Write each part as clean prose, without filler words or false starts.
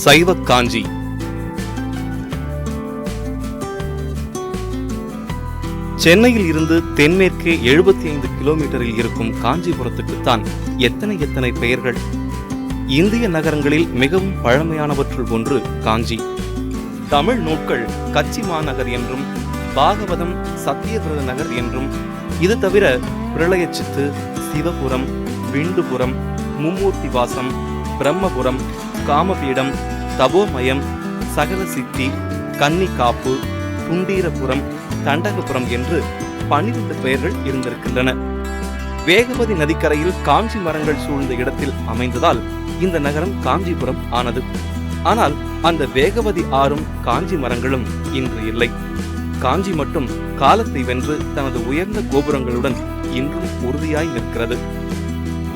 சைவ காஞ்சி. சென்னையில் இருந்து தென்மேற்கே 75 கிலோமீட்டரில் இருக்கும் காஞ்சிபுரத்துக்குத்தான் எத்தனை பெயர்கள். இந்திய நகரங்களில் மிகவும் பழமையானவற்றுள் ஒன்று காஞ்சி. தமிழ் நூட்கள் கச்சி மாநகர் என்றும், பாகவதம் சத்தியவிரத நகர் என்றும், இது தவிர பிரளயச்சித்து, சிவபுரம், விண்டுபுரம், மும்மூர்த்தி வாசம், பிரம்மபுரம், காமபீடம், தபோமயம், சகல சித்தி, கன்னிகாப்பு, துண்டீரபுரம், தண்டகபுரம் என்று 12 பெயர்கள் இருந்திருக்கின்றன. வேகவதி நதிக்கரையில் காஞ்சி மரங்கள் சூழ்ந்த இடத்தில் அமைந்ததால் இந்த நகரம் காஞ்சிபுரம் ஆனது. ஆனால் அந்த வேகவதி ஆறும் காஞ்சி மரங்களும் இன்று இல்லை. காஞ்சி மட்டும் காலத்தை வென்று தனது உயர்ந்த கோபுரங்களுடன் இன்றும் உறுதியாய் நிற்கிறது.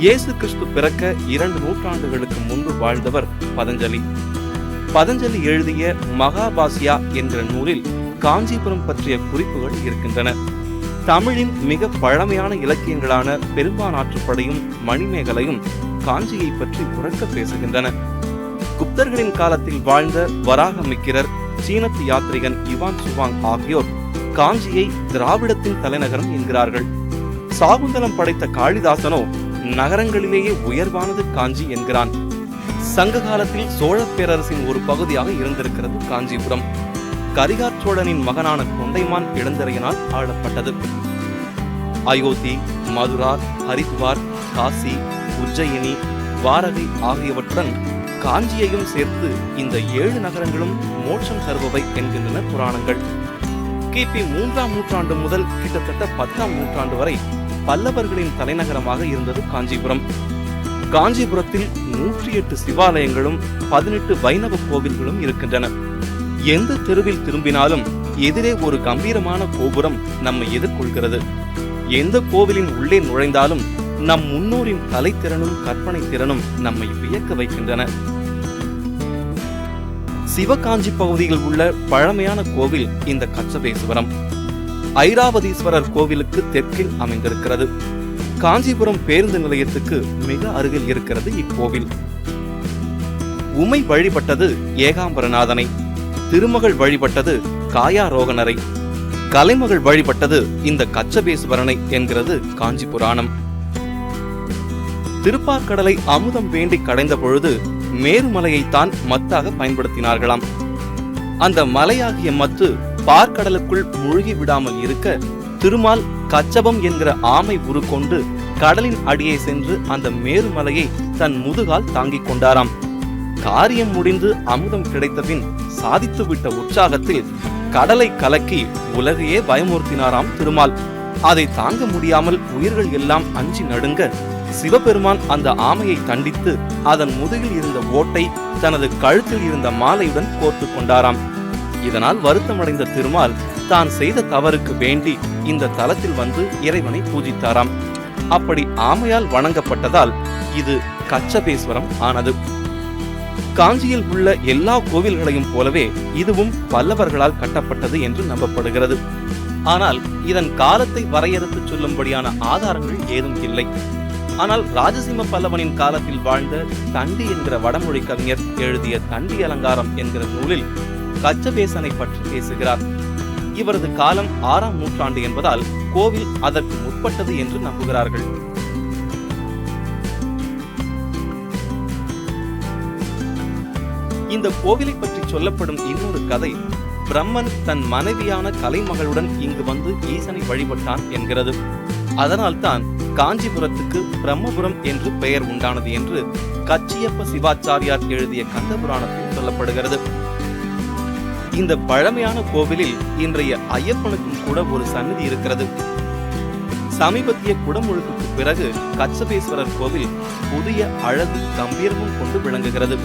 இயேசு கிறிஸ்து பிறக்க 2 நூற்றாண்டுகளுக்கு முன்பு வாழ்ந்தவர் பதஞ்சலி. பதஞ்சலி எழுதிய மகாபாஷ்யா என்ற நூலில் காஞ்சிபுரம் பற்றிய குறிப்புகள் இருக்கின்றன. தமிழின் மிக பழமையான இலக்கியங்களான பெரும்பானாற்றுப்படையும் மணிமேகலையும் காஞ்சியை பற்றி உறக்க பேசுகின்றன. குப்தர்களின் காலத்தில் வாழ்ந்த வராகமிக்கிரர், சீனத்து யாத்ரிகன் யுவான் சுவாங் ஆகியோர் காஞ்சியை திராவிடத்தின் தலைநகரம் என்கிறார்கள். சாகுந்தலம் படைத்த காளிதாசனோ நகரங்களிலேயே உயர்வானது காஞ்சி என்கிறான். சங்க காலத்தில் சோழ பேரரசின் ஒரு பகுதியாக இருந்திருக்கிறது காஞ்சிபுரம். கரிகார் சோழனின் மகனான தொண்டைமான் இளந்திரையனால் ஆளப்பட்டது. அயோத்தி, மதுரா, ஹரித்வார், காசி, உஜ்ஜயினி, வாரகை ஆகியவற்றுடன் காஞ்சியையும் சேர்த்து இந்த 7 நகரங்களும் மோட்சம் தருபவை என்கின்றன புராணங்கள். கிபி 3ஆம் நூற்றாண்டு முதல் கிட்டத்தட்ட 10ஆம் நூற்றாண்டு வரை பல்லவர்களின் தலைநகரமாக இருந்தது காஞ்சிபுரம். காஞ்சிபுரத்தில் 108 சிவாலயங்களும் 18 வைணவ கோவில்களும் இருக்கின்றன. எந்த தெருவில் திரும்பினாலும் எதிரே ஒரு கம்பீரமான கோபுரம் நம்மை எதிர்கொள்கிறது. எந்த கோவிலின் உள்ளே நுழைந்தாலும் நம் முன்னோரின் கலைத்திறனும் கற்பனை திறனும் நம்மை வியக்க வைக்கின்றன. சிவகாஞ்சி பகுதியில் உள்ள பழமையான கோவில் இந்த கச்சபேசுவரம். ஐராவதீஸ்வரர் கோவிலுக்கு தெற்கில் அமைந்திருக்கிறது. காஞ்சிபுரம் பேருந்து நிலையத்துக்கு மிக அருகில் இருக்கிறது இக்கோவில். உமை வழிபட்டது ஏகாம்பரநாதனை, திருமகள் வழிபட்டது காயாரோகணரை, கலைமகள் வழிபட்டது இந்த கச்சபேசுவரனை என்கிறது காஞ்சி புராணம். திருப்பார்கடலை அமுதம் வேண்டி கடைந்த பொழுது மேருமலையைத்தான் மத்தாக பயன்படுத்தினார்களாம். அந்த மலையாகிய மத்து பார்க்கடலுக்குள் மூழ்கி விடாமல் இருக்க திருமால் கச்சபம் என்கிற ஆமை உரு கொண்டு கடலின் அடியே சென்று அந்த மேருமலையை தன் முதுகால் தாங்கிக் கொண்டாராம். காரியம் முடிந்து அமுதம் கிடைத்தபின் சாதித்து விட்ட உற்சாகத்தில் கடலை கலக்கி உலகையே பயமுறுத்தினாராம் திருமால். அதை தாங்க முடியாமல் உயிர்கள் எல்லாம் அஞ்சி நடுங்க சிவபெருமான் அந்த ஆமையை தண்டித்து அதன் முதுகில் இருந்த ஓட்டை தனது கழுத்தில் இருந்த மாலையுடன் கோர்த்து கொண்டாராம். இதனால் வருத்தமடைந்த திருமால் தான் செய்த தவறுக்கு வேண்டி இந்த தலத்தில் வந்து இறைவனை பூஜித்தாராம். அப்படி ஆமையால் வணங்கப்பட்டதால் இது கச்சபேஸ்வரம் ஆனது. காஞ்சியில் உள்ள எல்லா கோவில்களையும் போலவே இதுவும் பல்லவர்களால் கட்டப்பட்டது என்று நம்பப்படுகிறது. ஆனால் இதன் காலத்தை வரையறுத்து சொல்லும்படியான ஆதாரங்கள் ஏதும் இல்லை. ஆனால் ராஜசிம்ம பல்லவனின் காலத்தில் வாழ்ந்த தண்டி என்கிற வடமொழி கவிஞர் எழுதிய தண்டி அலங்காரம் என்கிற நூலில் கச்சபேசனை பற்றி பேசுகிறார். இவரது காலம் 6ஆம் நூற்றாண்டு என்பதால் கோவில் அதற்கு முற்பட்டது என்று நம்புகிறார்கள். இந்த கோவிலை பற்றி சொல்லப்படும் இன்னொரு கதை பிரம்மன் தன் மனைவியான கலைமகளுடன் இங்கு வந்து ஈசனை வழிபட்டான் என்கிறது. அதனால்தான் காஞ்சிபுரத்துக்கு பிரம்மபுரம் என்று பெயர் உண்டானது என்று கச்சியப்ப சிவாச்சாரியார் எழுதிய கந்த புராணத்தில் சொல்லப்படுகிறது. இந்த பழமையான கோவிலில் இன்றைய ஐயப்பனுக்கும் கூட ஒரு சந்நிதி இருக்கிறது. சமீபத்திய குடமுழுக்குக்கு பிறகு கச்சபேஸ்வரர் கோவில் புதிய அழகு கம்பீரமும் கொண்டு விளங்குகிறது.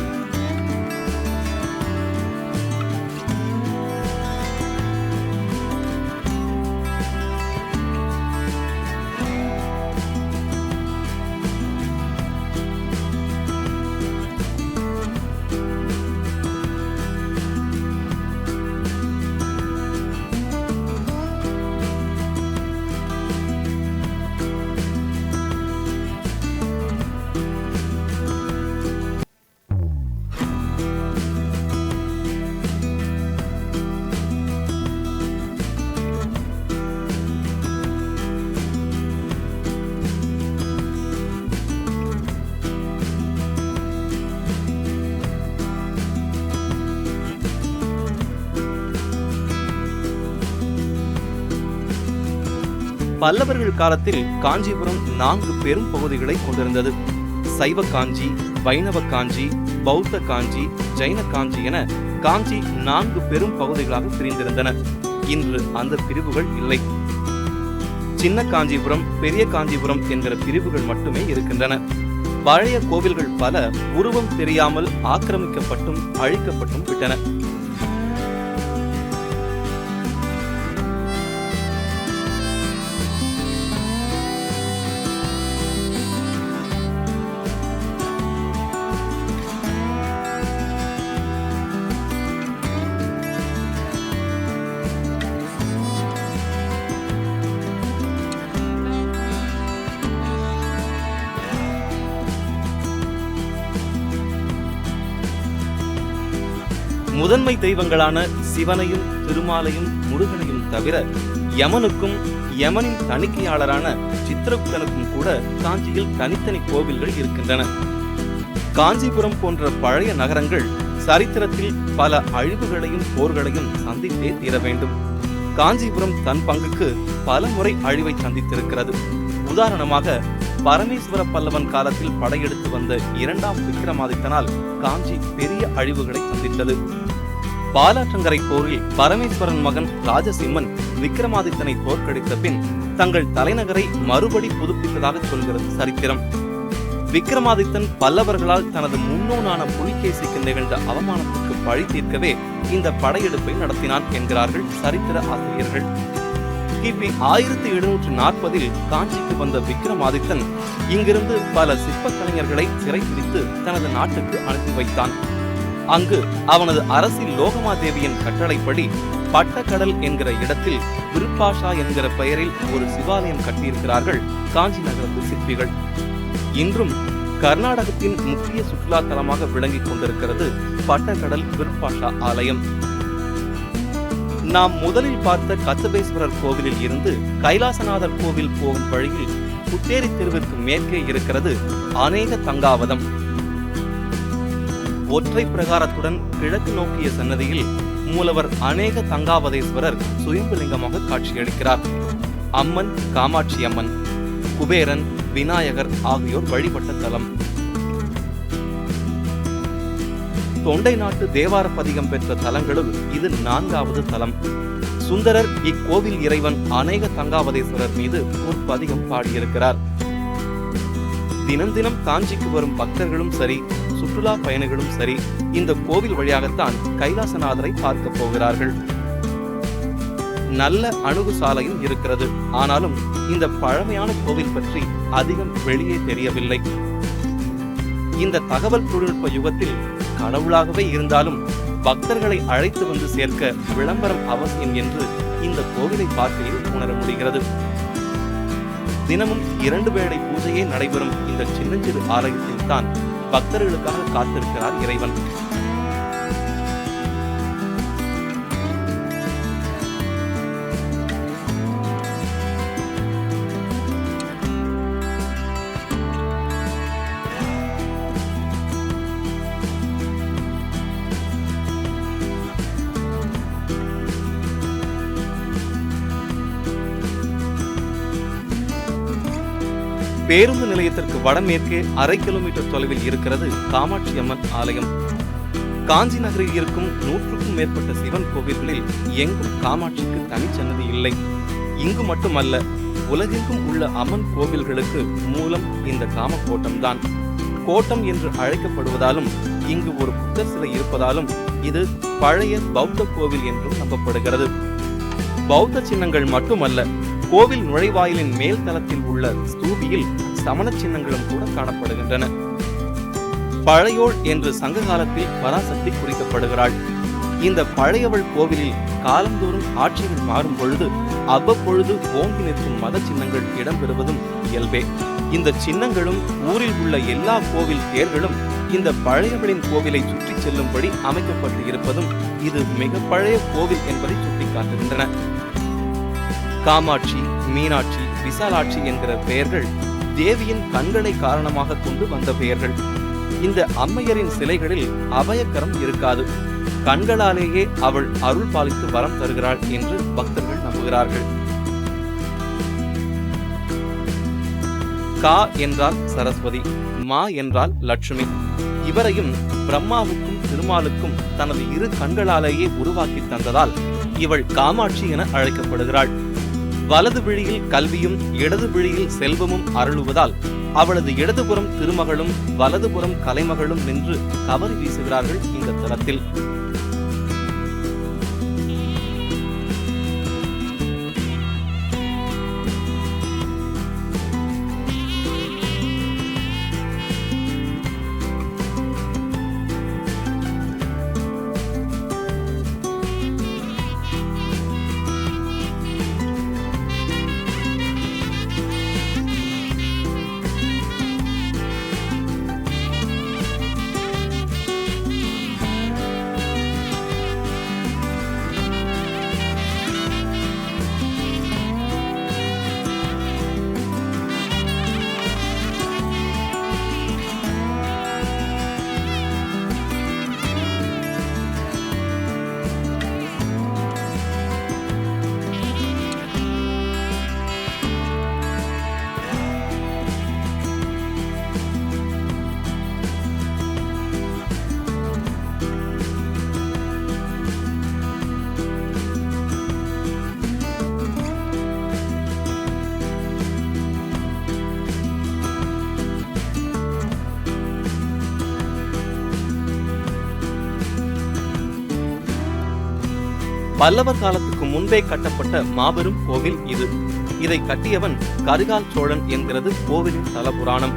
பல்லவர்கள் காலத்தில் காஞ்சிபுரம் 4 பெரும் பகுதிகளை கொண்டிருந்தது. சைவ காஞ்சி, வைணவ காஞ்சி, பௌத்த காஞ்சி, ஜைன காஞ்சி என காஞ்சி 4 பெரும் பகுதிகளாக பிரிந்திருந்தன. இன்று அந்த பிரிவுகள் இல்லை. சின்ன காஞ்சிபுரம், பெரிய காஞ்சிபுரம் என்கிற பிரிவுகள் மட்டுமே இருக்கின்றன. பழைய கோவில்கள் பல உருவம் தெரியாமல் ஆக்கிரமிக்கப்பட்டும் அழிக்கப்பட்டும் விட்டன. முதன்மை தெய்வங்களான சிவனையும் திருமாலையும் முருகனையும் தவிர யமனுக்கும் யமனின் தணிக்கையாளரான சித்திரகுப்தனுக்கும் கூட காஞ்சியில் தனித்தனி கோவில்கள் இருக்கின்றன. காஞ்சிபுரம் போன்ற பழைய நகரங்கள் சரித்திரத்தில் பல அழிவுகளையும் போர்களையும் சந்தித்தே தீர வேண்டும். காஞ்சிபுரம் தன் பங்குக்கு பல முறை அழிவை சந்தித்திருக்கிறது. உதாரணமாக, பரமேஸ்வர பல்லவன் காலத்தில் படையெடுத்து வந்த 2ஆம் விக்ரமாதித்தனால் காஞ்சி பெரிய அழிவுகளை சந்தித்தது. பாலாற்றங்கரை போரில் பரமேஸ்வரன் மகன் ராஜசிம்மன் விக்ரமாதித்தனை தோற்கடித்த பின் தங்கள் தலைநகரை மறுபடி புதுப்பித்ததாக சொல்கிறது சரித்திரம். விக்ரமாதித்தன் பல்லவர்களால் தனது முன்னோனான புலிகேசிக்கு நிகழ்ந்த அவமானத்துக்கு பழி தீர்க்கவே இந்த படையெடுப்பை நடத்தினான் என்கிறார்கள் சரித்திர ஆசிரியர்கள். கிபி 1740 காஞ்சிக்கு வந்த விக்ரமாதித்தன் இங்கிருந்து பல சிற்ப கலைஞர்களை சிறைப்பிடித்து தனது நாட்டுக்கு அனுப்பி வைத்தான். அங்கு அவனது அரசி லோகமாதேவியின் கட்டளைப்படி பட்டக்கடல் என்கிற இடத்தில் விருப்பாஷா என்கிற பெயரில் ஒரு சிவாலயம் கட்டியிருக்கிறார்கள் காஞ்சி நகரத்து சிற்பிகள். இன்றும் கர்நாடகத்தின் முக்கிய சுற்றுலா தலமாக விளங்கிக் கொண்டிருக்கிறது பட்டக்கடல் விருப்பாஷா ஆலயம். நாம் முதலில் பார்த்த கச்சபேஸ்வரர் கோவிலில் இருந்து கைலாசநாதர் கோவில் போகும் வழியில் புத்தேரி தெருவிற்கு மேற்கே இருக்கிறது அநேக தங்காவதம். ஒற்றை பிரகாரத்துடன் கிழக்கு நோக்கிய சன்னதியில் மூலவர் அநேக தங்காவதேஸ்வரர் சுயம்புலிங்கமாக காட்சியளிக்கிறார். அம்மன் காமாட்சி அம்மன், குபேரன், விநாயகர் ஆகியோர் வழிபட்ட தலம். தொண்டை நாட்டு தேவார பதிகம் பெற்ற தலங்களுள் இது 4வது தலம். சுந்தரர் இக்கோவில் இறைவன் அநேக தங்காவதேஸ்வரர் மீது ஒரு பதிகம் பாடியிருக்கிறார். தினம் தினம் காஞ்சிக்கு வரும் பக்தர்களும் சரி, சுற்றுலா பயணிகளும் சரி, இந்த கோவில் வழியாகத்தான் கைலாசநாதரை பார்க்க போகிறார்கள். நல்ல அணுகு சாலையும் இருக்கிறது. ஆனாலும் இந்த பழமையான கோவில் பற்றி அதிகம் வெளியே தெரியவில்லை. இந்த தகவல் தொழில்நுட்ப யுகத்தில் கடவுளாகவே இருந்தாலும் பக்தர்களை அழைத்து வந்து சேர்க்க விளம்பரம் அவசியம் என்று இந்த கோவிலை பார்க்கையில் உணர முடிகிறது. தினமும் 2 வேளை பூஜையே நடைபெறும் இந்த சின்னஞ்சிறு ஆலயத்தில் தான் பக்தர்களுக்காக காத்திருக்கிறார் இறைவன். பேருந்து நிலையத்திற்கு வடமேற்கே 1/2 கிலோமீட்டர் தொலைவில் இருக்கிறது காமாட்சி அம்மன் ஆலயம். காஞ்சி நகரில் இருக்கும் 100க்கும் மேற்பட்ட சிவன் கோவில்களில் எங்கும் காமாட்சிக்கு தனிச்சன்னதி இல்லை. இங்கு மட்டுமல்ல, உலகெங்கும் உள்ள அம்மன் கோவில்களுக்கு மூலம் இந்த காமக்கோட்டம்தான். கோட்டம் என்று அழைக்கப்படுவதாலும் இங்கு ஒரு புத்தர் சிலை இருப்பதாலும் இது பழைய பௌத்த கோவில் என்றும் நம்பப்படுகிறது. பௌத்த சின்னங்கள் மட்டுமல்ல, கோவில் நுழைவாயிலின் மேல் தளத்தில் உள்ள ஸ்தூபியில் சமண சின்னங்களும் கூட காணப்படுகின்றன. பழையோள் என்று சங்க காலத்தில் பராசக்தி குறிக்கப்படுகிறாள். இந்த பழையவள் கோவிலில் காலந்தோறும் ஆட்சிகள் மாறும் பொழுது அவ்வப்பொழுது ஓங்கி நிற்கும் மத சின்னங்கள் இடம்பெறுவதும் இயல்பே. இந்த சின்னங்களும் ஊரில் உள்ள எல்லா கோவில் தேர்களும் இந்த பழையவளின் கோவிலை சுற்றி செல்லும்படி அமைக்கப்பட்டு இருப்பதும் இது மிக பழைய கோவில் என்பதை சுட்டிக்காட்டுகின்றன. காமாட்சி, மீனாட்சி, விசாலாட்சி என்கிற பெயர்கள் தேவியின் கண்களை காரணமாக கொண்டு வந்த பெயர்கள். இந்த அம்மையரின் சிலைகளில் அபயக்கரம் இருக்காது. கண்களாலேயே அவள் அருள் பாலித்து வரம் தருகிறாள் என்று பக்தர்கள் நம்புகிறார்கள். கா என்றால் சரஸ்வதி, மா என்றால் லட்சுமி. இவரையும் பிரம்மாவுக்கும் திருமாலுக்கும் தனது இரு கண்களாலேயே உருவாக்கி தந்ததால் இவள் காமாட்சி என அழைக்கப்படுகிறாள். வலது விழியில் கல்வியும் இடது விழியில் செல்வமும் அருளுவதால் அவளது இடதுபுறம் திருமகளும் வலதுபுறம் கலைமகளும் நின்று கவரி வீசுகிறார்கள் இந்த தலத்தில். பல்லவர் காலத்துக்கு முன்பே கட்டப்பட்ட மாபெரும் கோவில் இது. இதை கட்டியவன் கரிகால் சோழன் என்கிறது கோவிலின் தல புராணம்.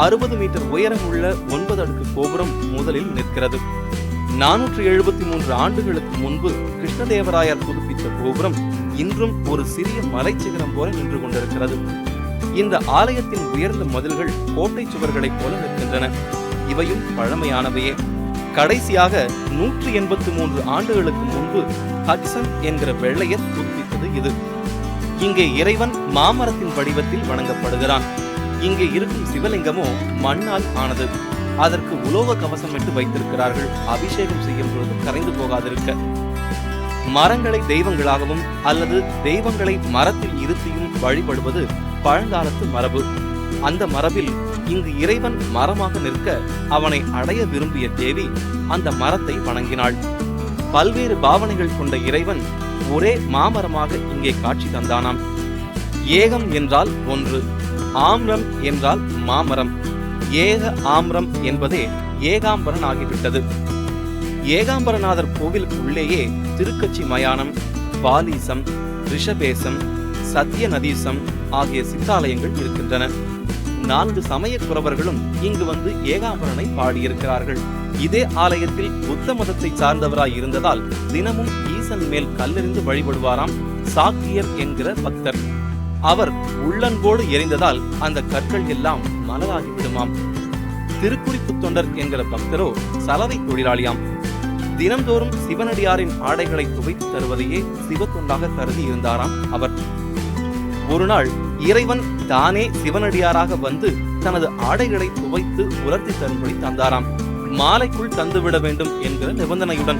60 மீட்டர் உயரம் உள்ள 9 அடுக்கு கோபுரம் முதலில் நிற்கிறது. 473 ஆண்டுகளுக்கு முன்பு கிருஷ்ணதேவராயர் புதுப்பித்த கோபுரம் இன்றும் ஒரு சிறிய மலைச்சிகரம் போல நின்று கொண்டிருக்கிறது. இந்த ஆலயத்தின் உயர்ந்த மதில்கள் கோட்டை சுவர்களைப் போல நிற்கின்றன. இவையும் பழமையானவையே. கடைசியாக 183 ஆண்டுகளுக்கு முன்பு ஹட்சன் என்கிற வெள்ளையர் புதுப்பித்தது இது. இங்கே இறைவன் மாமரத்தின் வடிவத்தில் வணங்கப்படுகிறான். இங்கே இருக்கும் சிவலிங்கமோ மண்ணால் ஆனது. அதற்கு உலோக கவசம் இட்டு வைத்திருக்கிறார்கள், அபிஷேகம் செய்யும் பொழுது கரைந்து போகாதிருக்க. மரங்களை தெய்வங்களாகவும் அல்லது தெய்வங்களை மரத்தில் இருத்தியும் வழிபடுவது பழங்காலத்து மரபு. அந்த மரபில் இங்கு இறைவன் மரமாக நிற்க அவனை அடைய விரும்பிய தேவி அந்த மரத்தை வணங்கினாள். பல்வேறு பாவனைகள் கொண்ட இறைவன் ஒரே மாமரமாக இங்கே காட்சி தந்தானாம். ஏகம் என்றால் ஒன்று, ஆம்ரம் என்றால் மாமரம். ஏக ஆம்ரம் என்பதே ஏகாம்பரன் ஆகிவிட்டது. ஏகாம்பரநாதர் கோவிலுக்குள்ளேயே திருக்கச்சி மயானம், பாலீசம், ரிஷபேசம், சத்யநதீசம் ஆகிய சித்தாலயங்கள் இருக்கின்றன. 4 சமய குறவர்களும் இங்கு வந்து ஏகாம்பரனை பாடியிருக்கிறார்கள். இதே ஆலயத்தில் புத்த மதத்தை சார்ந்தவராய் இருந்ததால் தினமும் ஈசன் மேல் கல்லெறிந்து வழிபடுவாராம் சாக்கியர் என்கிற பக்தர். அவர் உள்ளன்போடு எரிந்ததால் அந்த கற்கள் எல்லாம் மலராகிவிடுமாம். திருக்குறிப்பு தொண்டர் என்கிற பக்தரோ சலவை தொழிலாளியாம். தினந்தோறும் சிவனடியாரின் ஆடைகளை துவைத்து தருவதையே சிவத்தொண்டாக கருதி இருந்தாராம் அவர். ஒரு நாள் இறைவன் தானே சிவனடியாராக வந்து தனது ஆடைகளை துவைத்து உலர்த்தி தரும்படி தந்தாராம். மாலைக்குள் தந்துவிட வேண்டும் என்கிற நிபந்தனையுடன்.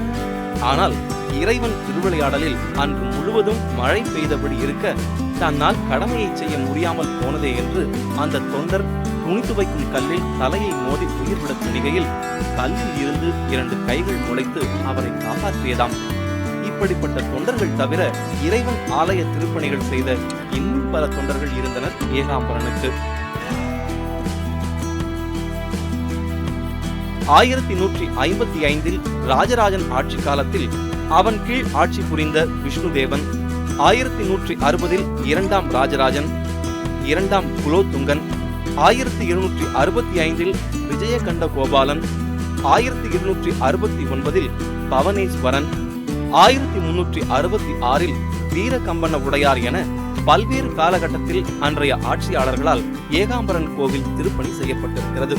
ஆனால் இறைவன் திருவிளையாடலில் அன்று முழுவதும் மழை பெய்தபடி இருக்க தன்னால் கடமையை செய்ய முடியாமல் போனதே என்று அந்த தொண்டர் துணி துவைக்கும் கல்லில் தலையை மோதி உயிர்விட துணிகையில் கல்லில் இருந்து 2 கைகள் முளைத்து அவரை காப்பாற்றியதாம். இப்படிப்பட்ட தொண்டர்கள் தவிர இறைவன் ஆலய திருப்பணிகள் செய்த இன்னும் பல தொண்டர்கள் இருந்தனர் ஏகாம்பரனுக்கு. 1155 ராஜராஜன் ஆட்சி காலத்தில் அவன் கீழ் ஆட்சி புரிந்த விஷ்ணுதேவன், 1160 2ஆம் ராஜராஜன், 2ஆம் குலோத்துங்கன், 1765 விஜயகண்ட கோபாலன், 1269 பவனேஸ்வரன், 1366 வீரகம்பன உடையார் என பல்வேறு காலகட்டத்தில் அன்றைய ஆட்சியாளர்களால் ஏகாம்பரன் கோவில் திருப்பணி செய்யப்பட்டிருக்கிறது.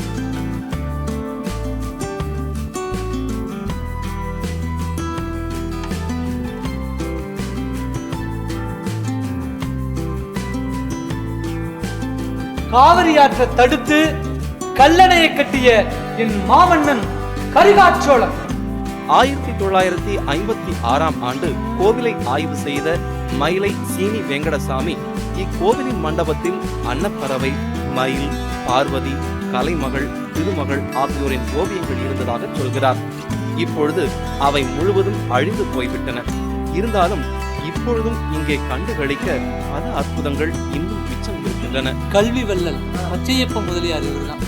காவிரி ஆற்றை தடுத்து கல்லணையை கட்டிய என் மாமன்னன் கரிகால் சோழன். 1956ஆம் ஆண்டு கோவிலை ஆய்வு செய்த மயிலை சீனி வெங்கடசாமி இக்கோவிலின் மண்டபத்தில் அன்னப்பறவை, மயில், பார்வதி, கலைமகள், திருமகள் ஆகியோரின் ஓவியங்கள் இருந்ததாக சொல்கிறார். இப்பொழுது அவை முழுவதும் அழிந்து போய்விட்டன. இருந்தாலும் இப்பொழுதும் இங்கே கண்டுகளிக்க பல அற்புதங்கள் இன்னும் மிச்சம் இருக்கின்றன. கல்வி வள்ளல் பச்சையப்ப முதலியார் இவர்தான்.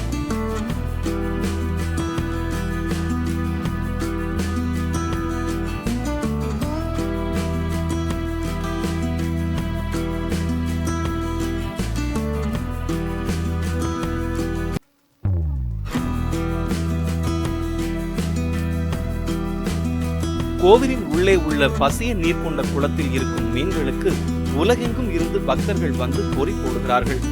கோவிலின் உள்ளே உள்ள பசிய நீர் கொண்ட குளத்தில் இருக்கும் மீன்களுக்கு உலகெங்கும் இருந்து பக்தர்கள் வந்து பொறி போடுகிறார்கள்.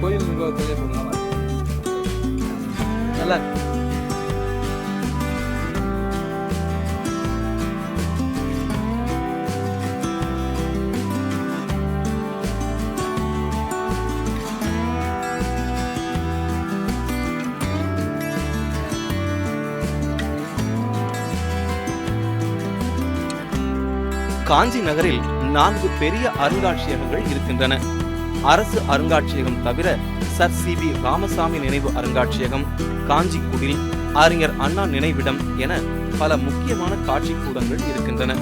கோயில் நிர்வாகத்திலே போடலாமா? நல்லா இருக்கு. காஞ்சி நகரில் 4 பெரிய அருங்காட்சியகங்கள் இருக்கின்றன. அரசு அருங்காட்சியகம் தவிர சர் சி.வி. ராமசாமி நினைவு அருங்காட்சியகம், காஞ்சி குடில், அறிஞர் அண்ணா நினைவிடம் என பல முக்கியமான காட்சி கூடங்கள் இருக்கின்றன.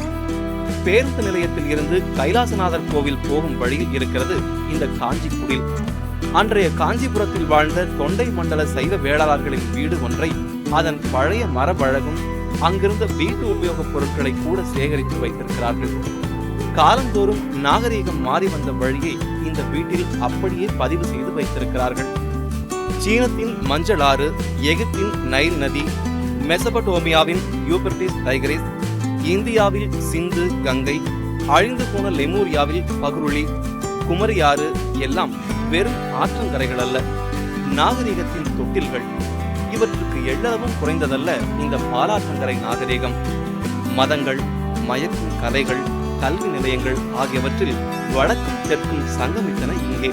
பேருந்து நிலையத்தில் இருந்து கைலாசநாதர் கோவில் போகும் வழியில் இருக்கிறது இந்த காஞ்சி குடில். அன்றைய காஞ்சிபுரத்தில் வாழ்ந்த தொண்டை மண்டல சைவ வேளாளர்களின் வீடு ஒன்றை அதன் பழைய மரபழகும் அங்கிருந்த வீட்டு உபயோகப் பொருட்களை கூட சேகரித்து வைத்திருக்கிறார்கள். காலந்தோறும் நாகரீகம் மாறி வந்த வழியை இந்த வீட்டில் அப்படியே பதிவு செய்து வைத்திருக்கிறார்கள். சீனத்தின் மஞ்சள் ஆறு, எகிப்தின் நைல் நதி, மெசபடோமியாவின் யூபர்டிஸ் டைகிரிஸ், இந்தியாவில் சிந்து கங்கை, அழிந்து போன லெமூரியாவில் பகுருளி, குமரியாறு எல்லாம் வெறும் ஆற்றங்கரைகள் அல்ல, நாகரீகத்தின் தொட்டில்கள். இவற்றுக்கு எள்ளளவும் குறைந்ததல்ல இந்த பாலாற்றங்கரை நாகரீகம். மதங்கள், மயக்கும் கலைகள், கல்வி நிலையங்கள் ஆகியவற்றில் வடக்கும் தெற்கும் சங்கமித்தன இங்கே.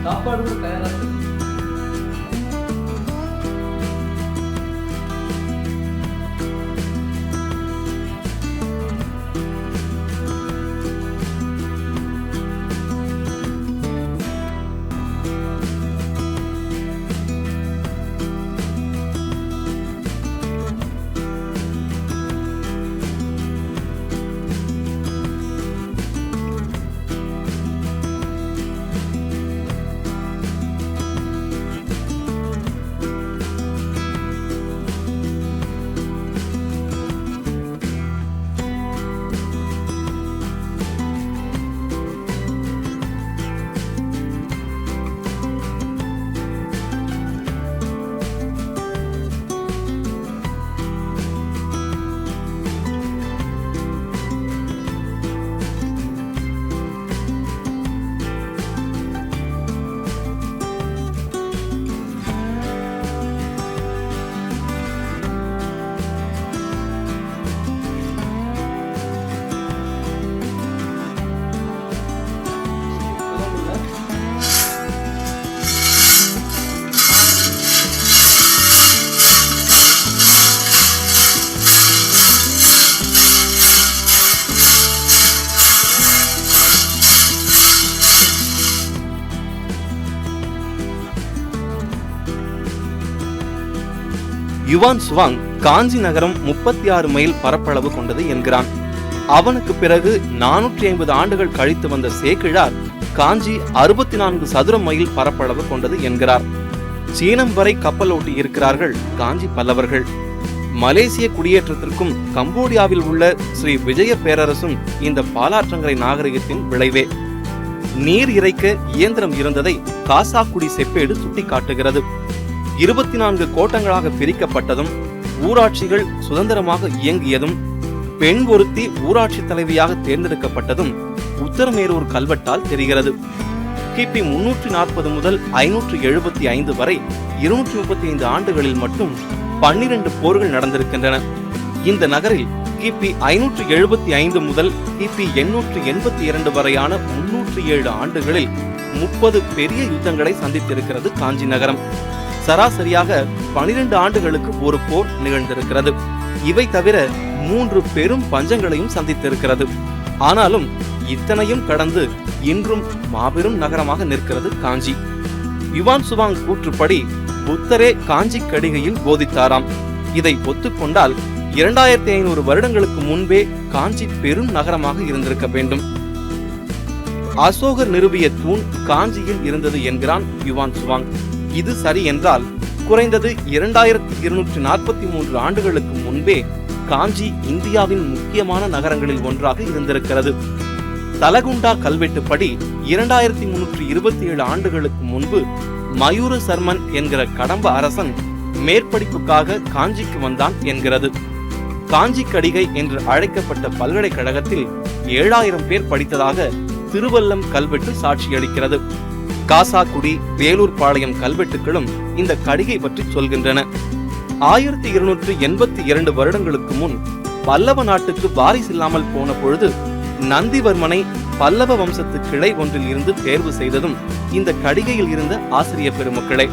சாப்பாடு கூட தயாரா இருக்கு. யுவான் சுவாங் காஞ்சி நகரம் 36 மைல் பரப்பளவு கொண்டது என்கிறான். அவனுக்கு பிறகு 450 ஆண்டுகள் கழித்து வந்த சேக்கிழார் காஞ்சி 64 சதுர மைல் பரப்பளவு கொண்டது என்கிறார். சீனம் வரை கப்பல் ஓட்டி இருக்கிறார்கள் காஞ்சி பல்லவர்கள். மலேசிய குடியேற்றத்திற்கும் கம்போடியாவில் உள்ள ஸ்ரீ விஜய பேரரசும் இந்த பாலாற்றங்கரை நாகரிகத்தின் விளைவே. நீர் இறைக்க இயந்திரம் இருந்ததை காசாக்குடி செப்பேடு சுட்டிக்காட்டுகிறது. 24 கோட்டங்களாக பிரிக்கப்பட்டதும், ஊராட்சிகள் சுதந்திரமாக இயங்கியதும், பெண் ஒருத்தி ஊராட்சி தலைவியாக தேர்ந்தெடுக்கப்பட்டதும் உத்தரமேரூர் கல்வெட்டால் தெரிகிறது. கிபி 340 முதல் 575 வரை 235 ஆண்டுகளில் மட்டும் 12 போர்கள் நடந்திருக்கின்றன. இந்த நகரில் கிபி 575 முதல் கிபி 882 வரையான 307 ஆண்டுகளில் 30 பெரிய யுத்தங்களை சந்தித்திருக்கிறது காஞ்சி நகரம். சராசரியாக 12 ஆண்டுகளுக்கு ஒரு போர் நிகழ்ந்திருக்கிறது. இவை தவிர 3 பெரும் பஞ்சங்களையும் சந்தித்திருக்கிறது. ஆனாலும் இத்தனையும் கடந்து இன்றும் மாபெரும் நகரமாக நிற்கிறது காஞ்சி. யுவான் சுவாங் கூற்றுப்படி புத்தரே காஞ்சி கடிகையில் போதித்தாராம். இதை ஒத்துக்கொண்டால் 2500 வருடங்களுக்கு முன்பே காஞ்சி பெரும் நகரமாக இருந்திருக்க வேண்டும். அசோகர் நிறுவிய தூண் காஞ்சியில் இருந்தது என்கிறான் யுவான் சுவாங். இது சரி என்றால் குறைந்தது 2243 ஆண்டுகளுக்கு முன்பே காஞ்சி இந்தியாவின் முக்கியமான நகரங்களில் ஒன்றாக இருந்திருக்கிறது. தலகுண்டா கல்வெட்டுப்படி 2327 ஆண்டுகளுக்கு முன்பு மயூர சர்மன் என்கிற கடம்ப அரசன் மேற்படிப்புக்காக காஞ்சிக்கு வந்தான் என்கிறது. காஞ்சி கடிகை என்று அழைக்கப்பட்ட பல்கலைக்கழகத்தில் 7000 பேர் படித்ததாக திருவல்லம் கல்வெட்டு சாட்சியளிக்கிறது. காசாக்குடி, வேலூர் பாளையம் கல்வெட்டுகளும் இந்த கடிகை பற்றி சொல்கின்றன. 1282 வருடங்களுக்கு முன் பல்லவ நாட்டுக்கு வாரிசில்லாமல் போன பொழுது நந்திவர்மனை பல்லவ வம்சத்து கிளை ஒன்றில் இருந்து தேர்வு செய்ததும் இந்த கடிகையில் இருந்த ஆசிரிய பெருமக்களே.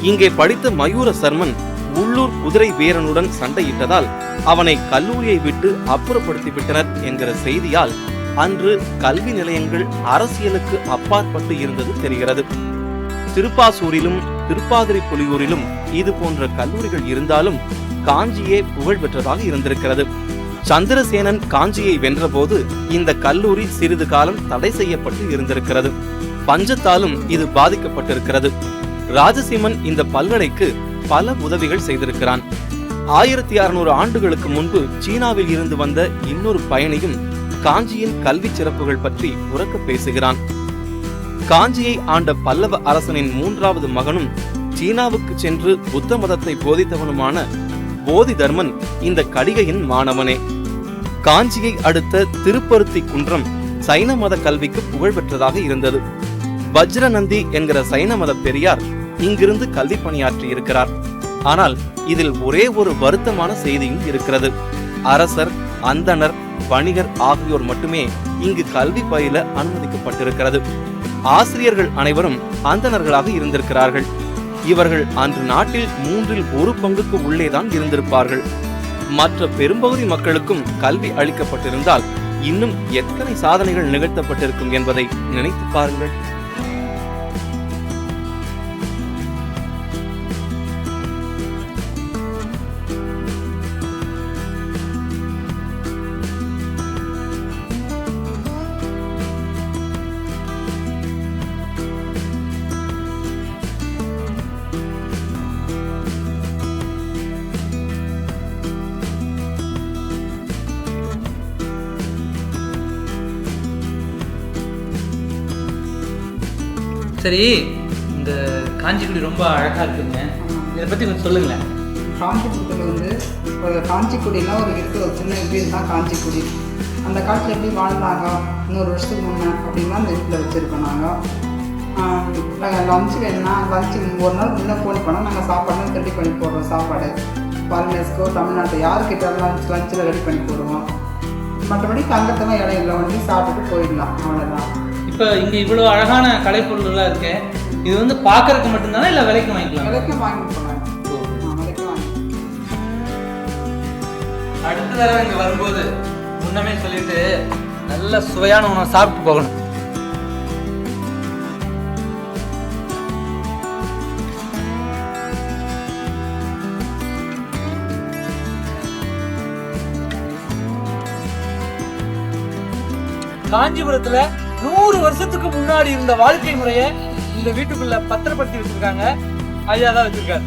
இங்கே படித்த மயூர சர்மன் உள்ளூர் குதிரை வீரனுடன் சண்டையிட்டதால் அவனை கல்லூரியை விட்டு அப்புறப்படுத்திவிட்டனர் என்கிற செய்தியால் அன்று கல்வி நிலையங்கள் அரசியலுக்கு அப்பாற்பட்டு இருந்தது தெரிகிறது. திருப்பாசூரிலும் திருப்பாதிரி புலியூரிலும் இது போன்ற கல்லூரிகள் இருந்தாலும் காஞ்சியே புகழ் பெற்றதாக இருந்திருக்கிறது. சந்திரசேனன் காஞ்சியை வென்றபோது இந்த கல்லூரி சிறிது காலம் தடை செய்யப்பட்டு இருந்திருக்கிறது. பஞ்சத்தாலும் இது பாதிக்கப்பட்டிருக்கிறது. ராஜசிம்மன் இந்த பல்கலைக்கு பல உதவிகள் செய்திருக்கிறான். 1600 ஆண்டுகளுக்கு முன்பு சீனாவில் இருந்து வந்த இன்னொரு பயணியும் காஞ்சியின் கல்வி சிறப்புகள் பற்றி உரக்க பேசுகிறான். காஞ்சியை ஆண்ட பல்லவ அரசனின் 3வது மகனும் சீனாவுக்கு சென்று புத்த மதத்தை போதித்தவனுமான போதி தர்மன் இந்த கடிகையின் மாணவனே. காஞ்சியை அடுத்த திருப்பருத்தி குன்றம் சைன மத கல்விக்கு புகழ் பெற்றதாக இருந்தது. வஜ்ரநந்தி என்கிற சைன மத பெரியார் இங்கிருந்து கல்வி பணியாற்றி இருக்கிறார். ஆனால் இதில் ஒரே ஒரு வருத்தமான செய்தியும் இருக்கிறது. அரசர், அந்தணர், வணிகர் ஆகியோர் மட்டுமே இங்கு கல்வி பயில அனுமதிக்கப்பட்டிருக்கிறது. ஆசிரியர்கள் அனைவரும் அந்தணர்களாக இருந்திருக்கிறார்கள். இவர்கள் அன்று நாட்டில் 1/3 பங்குக்கு உள்ளேதான் இருந்திருப்பார்கள். மற்ற பெரும்பகுதி மக்களுக்கும் கல்வி அளிக்கப்பட்டிருந்தால் இன்னும் எத்தனை சாதனைகள் நிகழ்த்தப்பட்டிருக்கும் என்பதை நினைத்து பாருங்கள். சரி, இந்த காஞ்சிக்குடி ரொம்ப அழகாக இருக்குங்க. இதை பற்றி கொஞ்சம் சொல்லுங்களேன். காஞ்சிபுரத்தில் வந்து ஒரு காஞ்சிக்குடினா ஒரு இருக்கிற ஒரு சின்ன வீடு தான் காஞ்சிக்குடி. அந்த காலத்தில் எப்படி வாழ்ந்தாங்க 100 வருஷத்துக்கு முன்னே அப்படின்லாம் அந்த வீட்டில் வச்சுருக்கோம். நாங்கள் லஞ்சு வேணும்னா லஞ்சு ஒரு நாள் முன்னே ஃபோன் பண்ணால் நாங்கள் சாப்பாடு ரெடி பண்ணி போடுறோம். சாப்பாடு ஃபாரினர்ஸ்க்கோ தமிழ்நாட்டு யாருக்கிட்டாலும் லஞ்சில் ரெடி பண்ணி போடுவோம். மற்றபடி தங்கத்தெல்லாம் இடம் இல்லை, வந்து சாப்பிட்டுட்டு போயிடலாம், அவ்வளோதான். இப்போ இங்கே இவ்வளோ அழகான கலைப்பொருள்லாம் இருக்கு. இது வந்து பார்க்கறதுக்கு மட்டும்தானே இல்லை விலைக்கு வாங்கிக்கலாம்? விலைக்கு வாங்கி போகலாம். விலைக்கு வாங்கி. அடுத்த தடவை இங்கே வரும்போது முன்னமே சொல்லிட்டு நல்ல சுவையான உணவை சாப்பிட்டு போகணும். காஞ்சிபுரத்துல 100 வருஷத்துக்கு முன்னாடி இருந்த வாழ்க்கை முறையை இந்த வீட்டுக்குள்ள பத்திரப்படுத்தி வச்சிருக்காங்க. ஐயா தான் வச்சிருக்காரு.